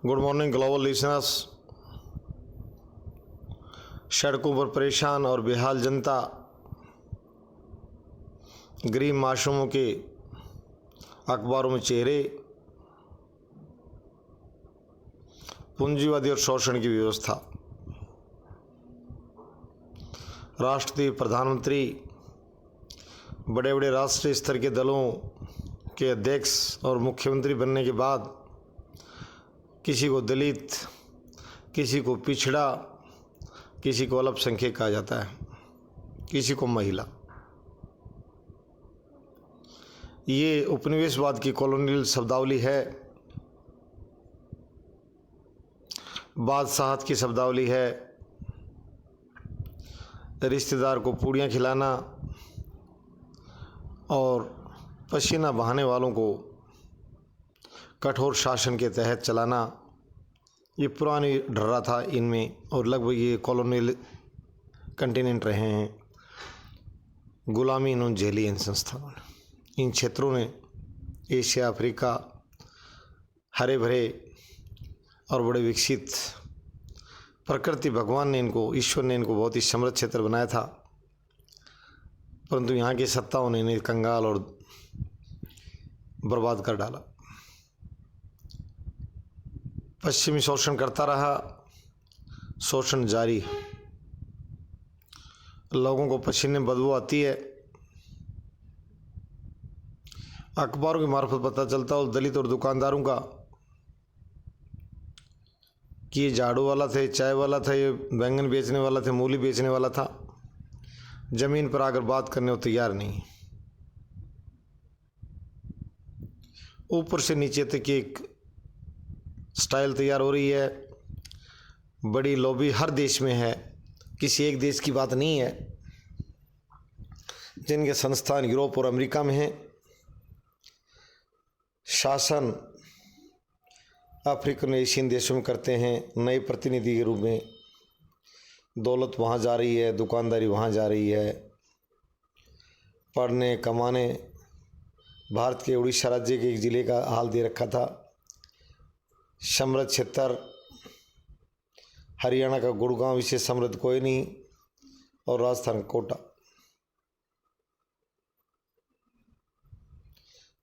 Good morning global listeners. सड़कों पर परेशान और बेहाल जनता, गरीब मासूमों के अखबारों में चेहरे, पूंजीवादी और शोषण की व्यवस्था। राष्ट्रपति, प्रधानमंत्री, बड़े बड़े राष्ट्रीय स्तर के दलों के अध्यक्ष और मुख्यमंत्री बनने के बाद किसी को दलित, किसी को पिछड़ा, किसी को अल्पसंख्यक कहा जाता है, किसी को महिला। ये उपनिवेशवाद की कॉलोनियल शब्दावली है, बादशाहत की शब्दावली है। रिश्तेदार को पूड़ियाँ खिलाना और पसीना बहाने वालों को कठोर शासन के तहत चलाना, ये पुरानी ढर्रा था इनमें। और लगभग ये कॉलोनियल कंटिनेंट रहे हैं। गुलामी इन्होंने झेली इन संस्थानों ने। इन क्षेत्रों ने एशिया, अफ्रीका, हरे भरे और बड़े विकसित, प्रकृति भगवान ने इनको, ईश्वर ने इनको बहुत ही समृद्ध क्षेत्र बनाया था, परंतु यहाँ की सत्ताओं ने इन्हें कंगाल और बर्बाद कर डाला। पश्चिमी शोषण करता रहा, शोषण जारी। लोगों को पसीने में बदबू आती है। अखबारों की मार्फत पता चलता हो दलित और दुकानदारों का कि ये झाड़ू वाला था, ये चाय वाला था, ये बैंगन बेचने वाला था, मूली बेचने वाला था। जमीन पर आकर बात करने को तैयार नहीं। ऊपर से नीचे तक एक स्टाइल तैयार हो रही है। बड़ी लॉबी हर देश में है, किसी एक देश की बात नहीं है। जिनके संस्थान यूरोप और अमेरिका में हैं, शासन अफ्रीकन एशियन देशों में करते हैं नए प्रतिनिधि के रूप में। दौलत वहाँ जा रही है, दुकानदारी वहाँ जा रही है, पढ़ने कमाने। भारत के उड़ीसा राज्य के एक ज़िले का हाल दे रखा था। समृद्ध क्षेत्र हरियाणा का गुड़गांव, इसे समृद्ध कोई नहीं, और राजस्थान का कोटा।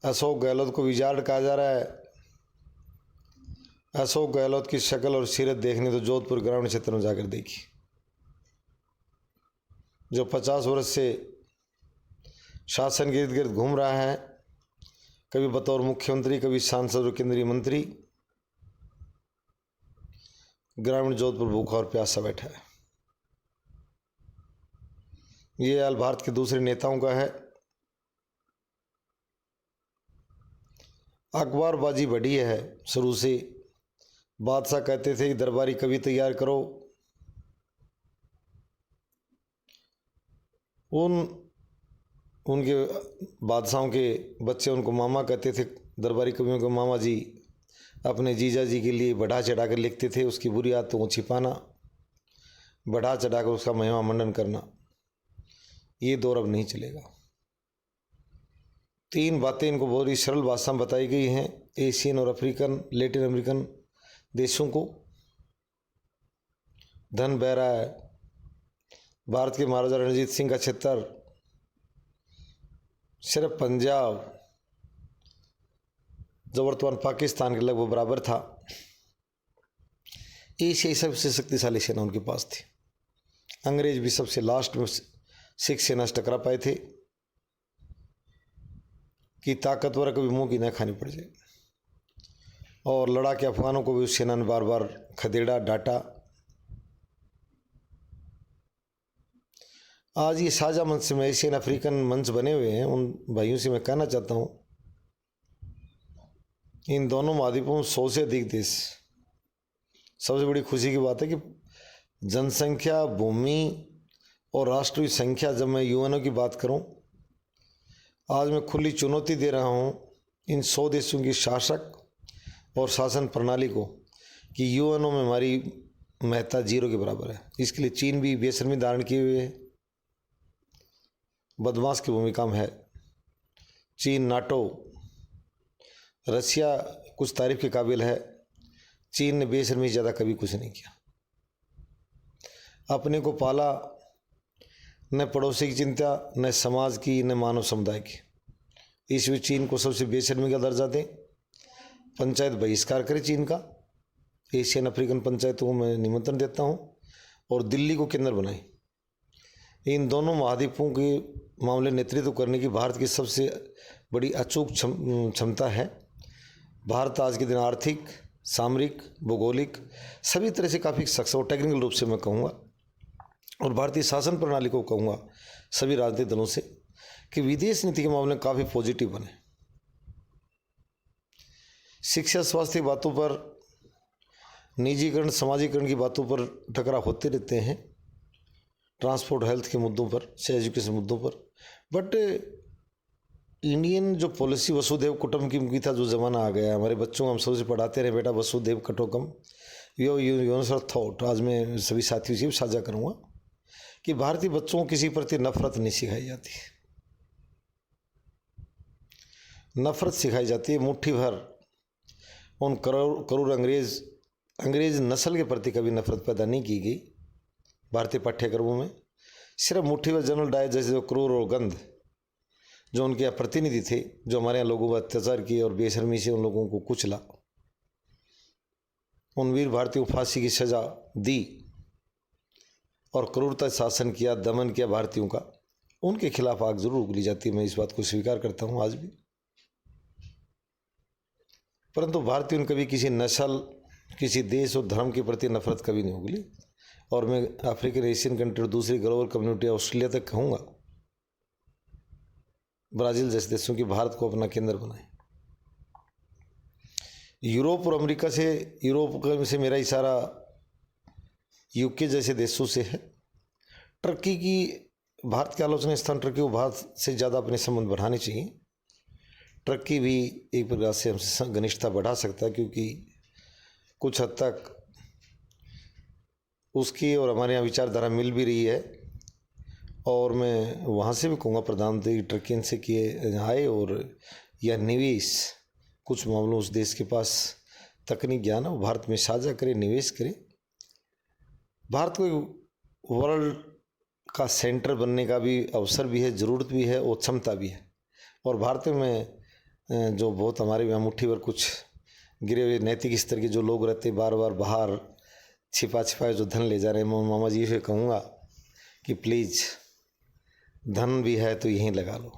अशोक गहलोत को विजार्ड कहा जा रहा है। अशोक गहलोत की शक्ल और सीरत देखनी तो जोधपुर ग्रामीण क्षेत्र में जाकर देखी, जो 50 वर्ष से शासन के इर्द गिर्द घूम रहा है, कभी बतौर मुख्यमंत्री, कभी सांसद और केंद्रीय मंत्री। ग्रामीण जोधपुर भूखा और प्यासा बैठा है। ये हाल भारत के दूसरे नेताओं का है। अखबारबाजी बढ़ी है शुरू से। बादशाह कहते थे कि दरबारी कवि तैयार करो। उनके बादशाहों के बच्चे उनको मामा कहते थे। दरबारी कवियों के मामा जी अपने जीजा जी के लिए बढ़ा चढ़ा कर लिखते थे। उसकी बुरी आदतों को छिपाना, बढ़ा चढ़ा कर उसका महिमा मंडन करना, ये दौर अब नहीं चलेगा। 3 बातें इनको बहुत ही सरल भाषा में बताई गई हैं। एशियन और अफ्रीकन, लैटिन अमेरिकन देशों को धन बह रहा है। भारत के महाराजा रणजीत सिंह का क्षेत्र सिर्फ पंजाब, जो वर्तमान पाकिस्तान के लगभग बराबर था। एशिया सबसे शक्तिशाली सेना उनके पास थी। अंग्रेज भी सबसे लास्ट में सिख सेना से टकरा पाए थे कि ताकतवर कभी मुंह की न खानी पड़ जाए। और लड़ा के अफगानों को भी उस सेना ने बार बार खदेड़ा, डांटा। आज ये साझा मंच में एशियन अफ्रीकन मंच बने हुए हैं। उन भाइयों से मैं कहना चाहता हूँ, इन दोनों महाद्वीपों में 100 से अधिक देश। सबसे बड़ी खुशी की बात है कि जनसंख्या, भूमि और राष्ट्रीय संख्या, जब मैं यूएनओ की बात करूं, आज मैं खुली चुनौती दे रहा हूं इन 100 देशों की शासक और शासन प्रणाली को कि यूएनओ में हमारी महत्ता 0 के बराबर है। इसके लिए चीन भी बेशर्मी धारण किए हुए है, बदमाश की भूमिका में है। चीन, नाटो, रसिया कुछ तारीफ के काबिल है, चीन ने बेशर्मी से ज़्यादा कभी कुछ नहीं किया। अपने को पाला, न पड़ोसी की चिंता, न समाज की, न मानव समुदाय की। इस बीच चीन को सबसे बेशर्मी का दर्जा दें, पंचायत बहिष्कार करे चीन का। एशियन अफ्रीकन पंचायतों को मैं निमंत्रण देता हूँ और दिल्ली को केंद्र बनाएं। इन दोनों महाद्वीपों के मामले नेतृत्व करने की भारत की सबसे बड़ी अचूक क्षमता है। भारत आज के दिन आर्थिक, सामरिक, भौगोलिक सभी तरह से काफ़ी सक्षम और टेक्निकल रूप से मैं कहूँगा, और भारतीय शासन प्रणाली को कहूँगा सभी राजनीतिक दलों से कि विदेश नीति के मामले में काफ़ी पॉजिटिव बने। शिक्षा स्वास्थ्य की बातों पर, निजीकरण समाजीकरण की बातों पर टकराव होते रहते हैं, ट्रांसपोर्ट हेल्थ के मुद्दों पर से एजुकेशन मुद्दों पर, बट इंडियन जो पॉलिसी वसुधैव कुटुंबकम था, जो ज़माना आ गया, हमारे बच्चों को हम सबसे पढ़ाते रहे बेटा वसुधैव कुटुंबकम, यूनिवर्सल थॉट आज मैं सभी साथियों से भी साझा करूँगा कि भारतीय बच्चों को किसी प्रति नफरत नहीं सिखाई जाती। नफरत सिखाई जाती है मुट्ठी भर। उन करोड़ अंग्रेज नस्ल के प्रति कभी नफरत पैदा नहीं की गई भारतीय पाठ्यक्रमों में। सिर्फ मुट्ठी भर जनरल डायर जैसे जो क्रूर और गंध जो उनके यहाँ प्रतिनिधि थे, जो हमारे यहाँ लोगों पर अत्याचार किए और बेशर्मी से उन लोगों को कुचला, उन वीर भारतीयों को फांसी की सजा दी और क्रूरता शासन किया, दमन किया भारतीयों का, उनके खिलाफ आग जरूर उगली जाती है। मैं इस बात को स्वीकार करता हूँ आज भी। परंतु भारतीयों ने कभी किसी नस्ल, किसी देश और धर्म के प्रति नफरत कभी नहीं उगली। और मैं अफ्रीकन एशियन कंट्री और दूसरी ग्लोबल कम्युनिटी ऑस्ट्रेलिया तक कहूँगा, ब्राज़ील जैसे देशों की भारत को अपना केंद्र बनाए। यूरोप और अमेरिका से, यूरोप से मेरा इशारा यूके जैसे देशों से है। टर्की की भारत के आलोचना स्थान टर्की को भारत से ज़्यादा अपने संबंध बढ़ाने चाहिए। टर्की भी एक प्रकार से हमसे घनिष्ठता बढ़ा सकता है, क्योंकि कुछ हद तक उसकी और हमारे यहाँ विचारधारा मिल भी रही है। और मैं वहाँ से भी कहूँगा प्रधानमंत्री टर्की से किए आए और यह निवेश कुछ मामलों उस देश के पास तकनीक ज्ञान है, वो भारत में साझा करे, निवेश करे। भारत को वर्ल्ड का सेंटर बनने का भी अवसर भी है, ज़रूरत भी है और क्षमता भी है। और भारत में जो बहुत हमारे यहाँ मुट्ठी भर कुछ गिरे हुए नैतिक स्तर के जो लोग रहते, बार बार बाहर छिपा जो धन ले जा रहे हैं, मैं मामा जी से कहूँगा कि प्लीज़ धन भी है तो यहीं लगा लो।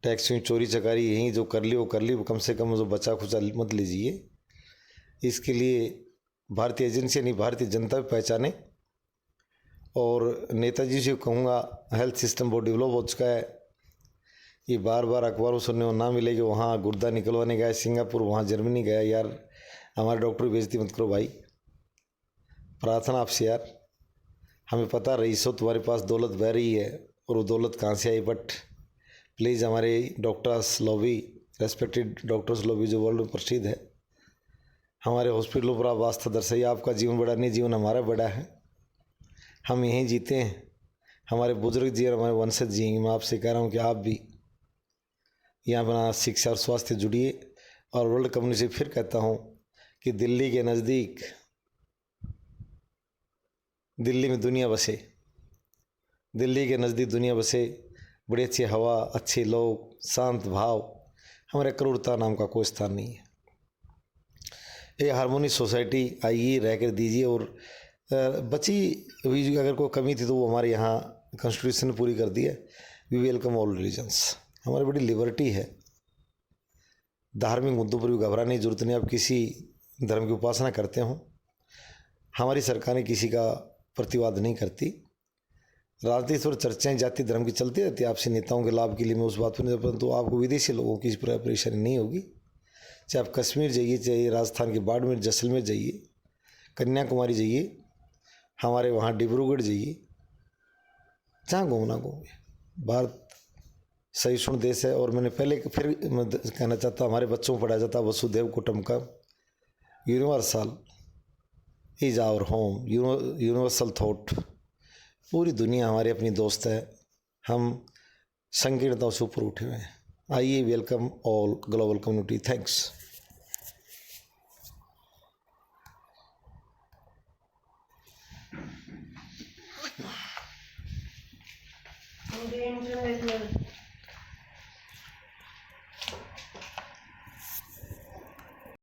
टैक्स में चोरी चकारी यहीं जो कर ली वो कर ली, कम से कम जो बचा खुचा मत लीजिए। इसके लिए भारतीय एजेंसी नहीं, भारतीय जनता भी पहचाने। और नेताजी से कहूँगा हेल्थ सिस्टम बहुत डेवलप हो चुका है। ये बार बार अखबारों सुनने को ना मिले कि वहाँ गुर्दा निकलवाने गया सिंगापुर, वहाँ जर्मनी गया। यार हमारे डॉक्टर की बेइज्जती मत करो भाई, प्रार्थना आपसे यार। हमें पता रईसो तुम्हारे पास दौलत बह रही है और वो दौलत कहाँ से आई, बट प्लीज़ हमारे doctors lobby, respected doctors lobby जो वर्ल्ड में प्रसिद्ध है, हमारे हॉस्पिटलों पर आप आस्था दर्शाइए। आपका जीवन बड़ा नहीं, जीवन हमारा बड़ा है। हम यहीं जीते हैं, हमारे बुजुर्ग जी और हमारे वंशज जी। मैं आपसे कह रहा हूँ कि आप भी यहाँ अपना शिक्षा और स्वास्थ्य जुड़िए। और वर्ल्ड कम्युनिटी से फिर कहता हूँ कि दिल्ली के नज़दीक, दिल्ली में दुनिया बसे, दिल्ली के नज़दीक दुनिया बसे। बड़ी अच्छी हवा, अच्छे लोग, शांत भाव, हमारे क्रूरता नाम का कोई स्थान नहीं है। ये हारमोनी सोसाइटी आइए, रह कर दीजिए। और बची हुई अगर कोई कमी थी तो वो हमारे यहाँ कॉन्स्टिट्यूशन ने पूरी कर दी है। We welcome all religions. हमारी बड़ी लिबर्टी है। धार्मिक मुद्दों पर भी घबराने की जरूरत नहीं। आप किसी धर्म की उपासना करते हो, हमारी सरकारें किसी का प्रतिवाद नहीं करती। राजनीतिक और चर्चाएं जाति धर्म की चलती रहती है आपसे नेताओं के लाभ के लिए, मैं उस बात पर नहीं, परंतु आपको विदेशी लोगों की परेशानी नहीं होगी। चाहे आप कश्मीर जाइए, चाहे राजस्थान के बाड़मेर जैसलमेर जाइए, कन्याकुमारी जाइए, हमारे वहाँ डिब्रूगढ़ जाइए, जहाँ घूमना घूमिए। भारत सहिष्णु देश है। और मैंने पहले फिर मैं कहना चाहता हूँ, हमारे बच्चों को पढ़ाया जाता वसुधैव कुटुंबकम, universal is our home, universal thought. पूरी दुनिया हमारी अपनी दोस्त है, हम संकीर्णताओं से ऊपर उठे हुए हैं। आइए, welcome all global community. Thanks. मुझे इंटरनेट में